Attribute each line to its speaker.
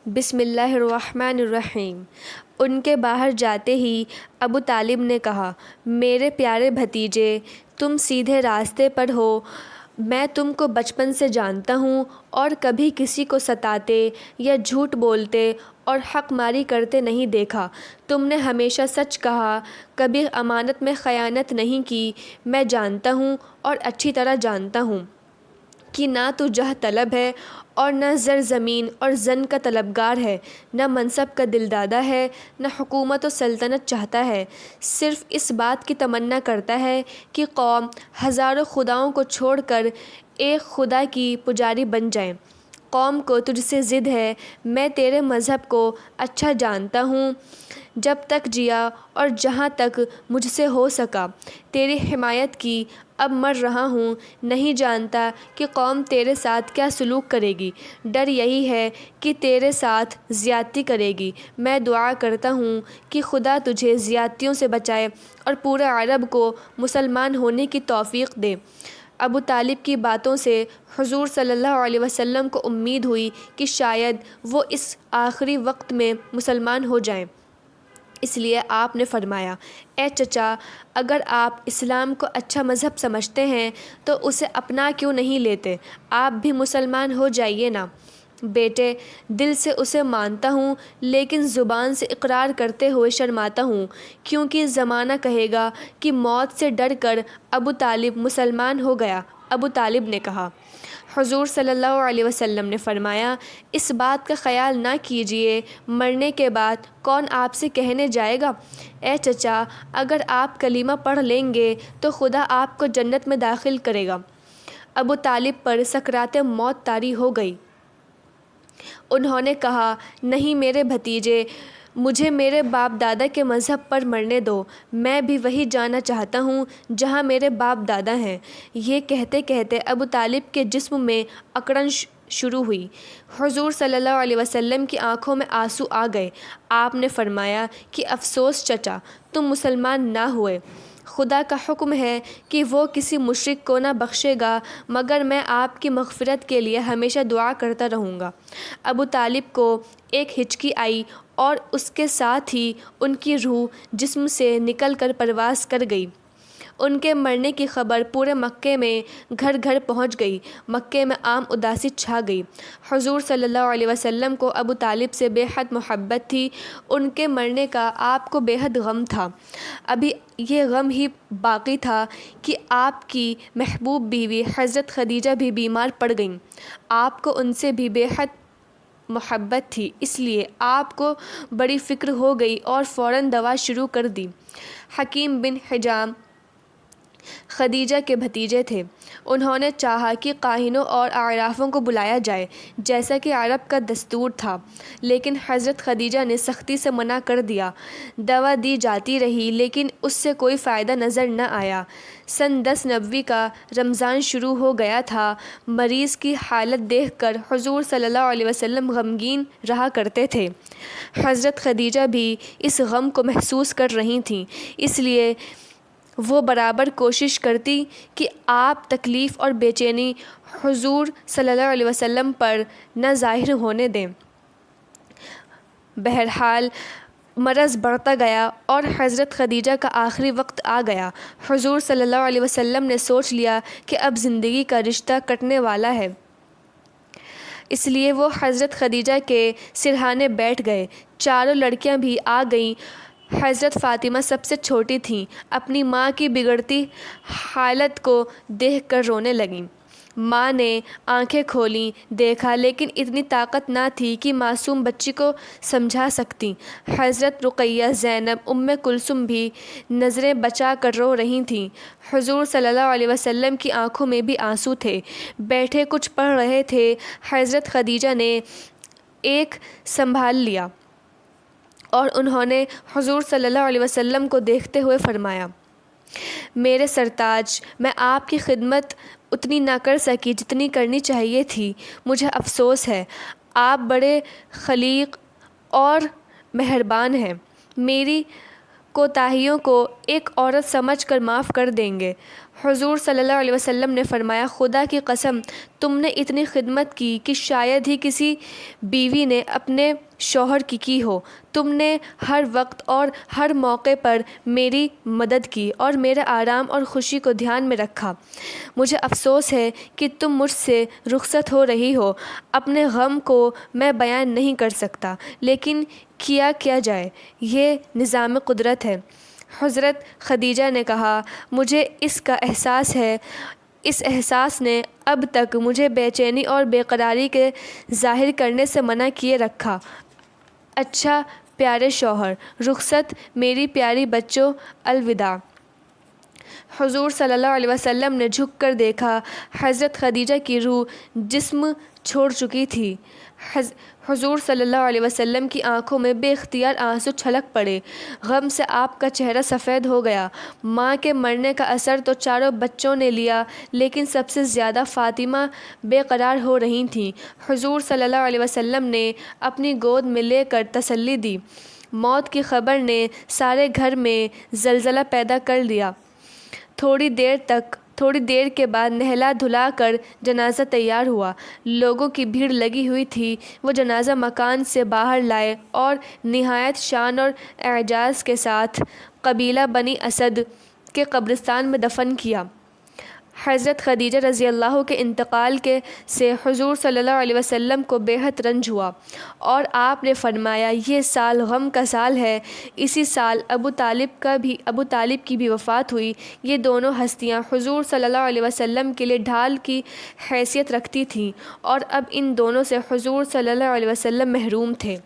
Speaker 1: بسم اللہ الرحمن الرحیم۔ ان کے باہر جاتے ہی ابو طالب نے کہا، میرے پیارے بھتیجے، تم سیدھے راستے پر ہو۔ میں تم کو بچپن سے جانتا ہوں اور کبھی کسی کو ستاتے یا جھوٹ بولتے اور حق ماری کرتے نہیں دیکھا۔ تم نے ہمیشہ سچ کہا، کبھی امانت میں خیانت نہیں کی۔ میں جانتا ہوں اور اچھی طرح جانتا ہوں کہ نہ تو جاہ طلب ہے اور نہ زر زمین اور زن کا طلبگار ہے، نہ منصب کا دلدادہ ہے، نہ حکومت و سلطنت چاہتا ہے۔ صرف اس بات کی تمنا کرتا ہے کہ قوم ہزاروں خداؤں کو چھوڑ کر ایک خدا کی پجاری بن جائے۔ قوم کو تجھ سے ضد ہے۔ میں تیرے مذہب کو اچھا جانتا ہوں، جب تک جیا اور جہاں تک مجھ سے ہو سکا تیری حمایت کی۔ اب مر رہا ہوں، نہیں جانتا کہ قوم تیرے ساتھ کیا سلوک کرے گی۔ ڈر یہی ہے کہ تیرے ساتھ زیادتی کرے گی۔ میں دعا کرتا ہوں کہ خدا تجھے زیادتیوں سے بچائے اور پورے عرب کو مسلمان ہونے کی توفیق دے۔ ابو طالب کی باتوں سے حضور صلی اللہ علیہ وسلم کو امید ہوئی کہ شاید وہ اس آخری وقت میں مسلمان ہو جائیں، اس لیے آپ نے فرمایا، اے چچا، اگر آپ اسلام کو اچھا مذہب سمجھتے ہیں تو اسے اپنا کیوں نہیں لیتے؟ آپ بھی مسلمان ہو جائیے نا۔ بیٹے، دل سے اسے مانتا ہوں لیکن زبان سے اقرار کرتے ہوئے شرماتا ہوں، کیونکہ زمانہ کہے گا کہ موت سے ڈر کر ابو طالب مسلمان ہو گیا۔ ابو طالب نے کہا۔ حضور صلی اللہ علیہ وسلم نے فرمایا، اس بات کا خیال نہ کیجیے مرنے کے بعد کون آپ سے کہنے جائے گا، اے چچا، اگر آپ کلمہ پڑھ لیں گے تو خدا آپ کو جنت میں داخل کرے گا۔ ابو طالب پر سکرات موت طاری ہو گئی۔ انہوں نے کہا، نہیں میرے بھتیجے، مجھے میرے باپ دادا کے مذہب پر مرنے دو۔ میں بھی وہی جانا چاہتا ہوں جہاں میرے باپ دادا ہیں۔ یہ کہتے کہتے ابو طالب کے جسم میں اکڑن شروع ہوئی۔ حضور صلی اللہ علیہ وسلم کی آنکھوں میں آنسو آ گئے۔ آپ نے فرمایا کہ افسوس چچا، تم مسلمان نہ ہوئے۔ خدا کا حکم ہے کہ وہ کسی مشرک کو نہ بخشے گا، مگر میں آپ کی مغفرت کے لیے ہمیشہ دعا کرتا رہوں گا۔ ابو طالب کو ایک ہچکی آئی اور اس کے ساتھ ہی ان کی روح جسم سے نکل کر پرواز کر گئی۔ ان کے مرنے کی خبر پورے مکے میں گھر گھر پہنچ گئی۔ مکے میں عام اداسی چھا گئی۔ حضور صلی اللہ علیہ وسلم کو ابو طالب سے بے حد محبت تھی۔ ان کے مرنے کا آپ کو بے حد غم تھا۔ ابھی یہ غم ہی باقی تھا کہ آپ کی محبوب بیوی حضرت خدیجہ بھی بیمار پڑ گئیں۔ آپ کو ان سے بھی بے حد محبت تھی، اس لیے آپ کو بڑی فکر ہو گئی اور فوراً دوا شروع کر دی۔ حکیم بن حجام خدیجہ کے بھتیجے تھے۔ انہوں نے چاہا کہ کاہنوں اور عرافوں کو بلایا جائے، جیسا کہ عرب کا دستور تھا، لیکن حضرت خدیجہ نے سختی سے منع کر دیا۔ دوا دی جاتی رہی لیکن اس سے کوئی فائدہ نظر نہ آیا۔ سن 10 نبوی کا رمضان شروع ہو گیا تھا۔ مریض کی حالت دیکھ کر حضور صلی اللہ علیہ وسلم غمگین رہا کرتے تھے۔ حضرت خدیجہ بھی اس غم کو محسوس کر رہی تھیں، اس لیے وہ برابر کوشش کرتی کہ آپ تکلیف اور بے چینی حضور صلی اللہ علیہ وسلم پر نہ ظاہر ہونے دیں۔ بہرحال مرض بڑھتا گیا اور حضرت خدیجہ کا آخری وقت آ گیا۔ حضور صلی اللہ علیہ وسلم نے سوچ لیا کہ اب زندگی کا رشتہ کٹنے والا ہے، اس لیے وہ حضرت خدیجہ کے سرہانے بیٹھ گئے۔ چاروں لڑکیاں بھی آ گئیں۔ حضرت فاطمہ سب سے چھوٹی تھیں۔ اپنی ماں کی بگڑتی حالت کو دیکھ کر رونے لگیں۔ ماں نے آنکھیں کھولیں، دیکھا، لیکن اتنی طاقت نہ تھی کہ معصوم بچی کو سمجھا سکتیں۔ حضرت رقیہ، زینب، کلثوم بھی نظریں بچا کر رو رہی تھیں۔ حضور صلی اللہ علیہ وسلم کی آنکھوں میں بھی آنسو تھے۔ بیٹھے کچھ پڑھ رہے تھے۔ حضرت خدیجہ نے ایک سنبھال لیا اور انہوں نے حضور صلی اللہ علیہ وسلم کو دیکھتے ہوئے فرمایا، میرے سرتاج، میں آپ کی خدمت اتنی نہ کر سکی جتنی کرنی چاہیے تھی۔ مجھے افسوس ہے۔ آپ بڑے خلیق اور مہربان ہیں، میری کوتاہیوں کو ایک عورت سمجھ کر معاف کر دیں گے۔ حضور صلی اللہ علیہ وسلم نے فرمایا، خدا کی قسم تم نے اتنی خدمت کی کہ شاید ہی کسی بیوی نے اپنے شوہر کی ہو۔ تم نے ہر وقت اور ہر موقع پر میری مدد کی اور میرے آرام اور خوشی کو دھیان میں رکھا۔ مجھے افسوس ہے کہ تم مجھ سے رخصت ہو رہی ہو۔ اپنے غم کو میں بیان نہیں کر سکتا، لیکن کیا جائے، یہ نظام قدرت ہے۔ حضرت خدیجہ نے کہا، مجھے اس کا احساس ہے، اس احساس نے اب تک مجھے بے چینی اور بے قراری کے ظاہر کرنے سے منع کیے رکھا۔ اچھا پیارے شوہر، رخصت، میری پیاری بچوں، الوداع۔ حضور صلی اللہ علیہ وسلم نے جھک کر دیکھا، حضرت خدیجہ کی روح جسم چھوڑ چکی تھی۔ حضور صلی اللہ علیہ وسلم کی آنکھوں میں بے اختیار آنسو چھلک پڑے۔ غم سے آپ کا چہرہ سفید ہو گیا۔ ماں کے مرنے کا اثر تو چاروں بچوں نے لیا، لیکن سب سے زیادہ فاطمہ بے قرار ہو رہی تھیں۔ حضور صلی اللہ علیہ وسلم نے اپنی گود میں لے کر تسلی دی۔ موت کی خبر نے سارے گھر میں زلزلہ پیدا کر دیا۔ تھوڑی دیر کے بعد نہلا دھلا کر جنازہ تیار ہوا۔ لوگوں کی بھیڑ لگی ہوئی تھی۔ وہ جنازہ مکان سے باہر لائے اور نہایت شان اور اعجاز کے ساتھ قبیلہ بنی اسد کے قبرستان میں دفن کیا۔ حضرت خدیجہ رضی اللہ کے انتقال سے حضور صلی اللہ علیہ وسلم کو بے حد رنج ہوا، اور آپ نے فرمایا، یہ سال غم کا سال ہے۔ اسی سال ابو طالب کی بھی وفات ہوئی۔ یہ دونوں ہستیاں حضور صلی اللہ علیہ وسلم کے لیے ڈھال کی حیثیت رکھتی تھیں، اور اب ان دونوں سے حضور صلی اللہ علیہ وسلم محروم تھے۔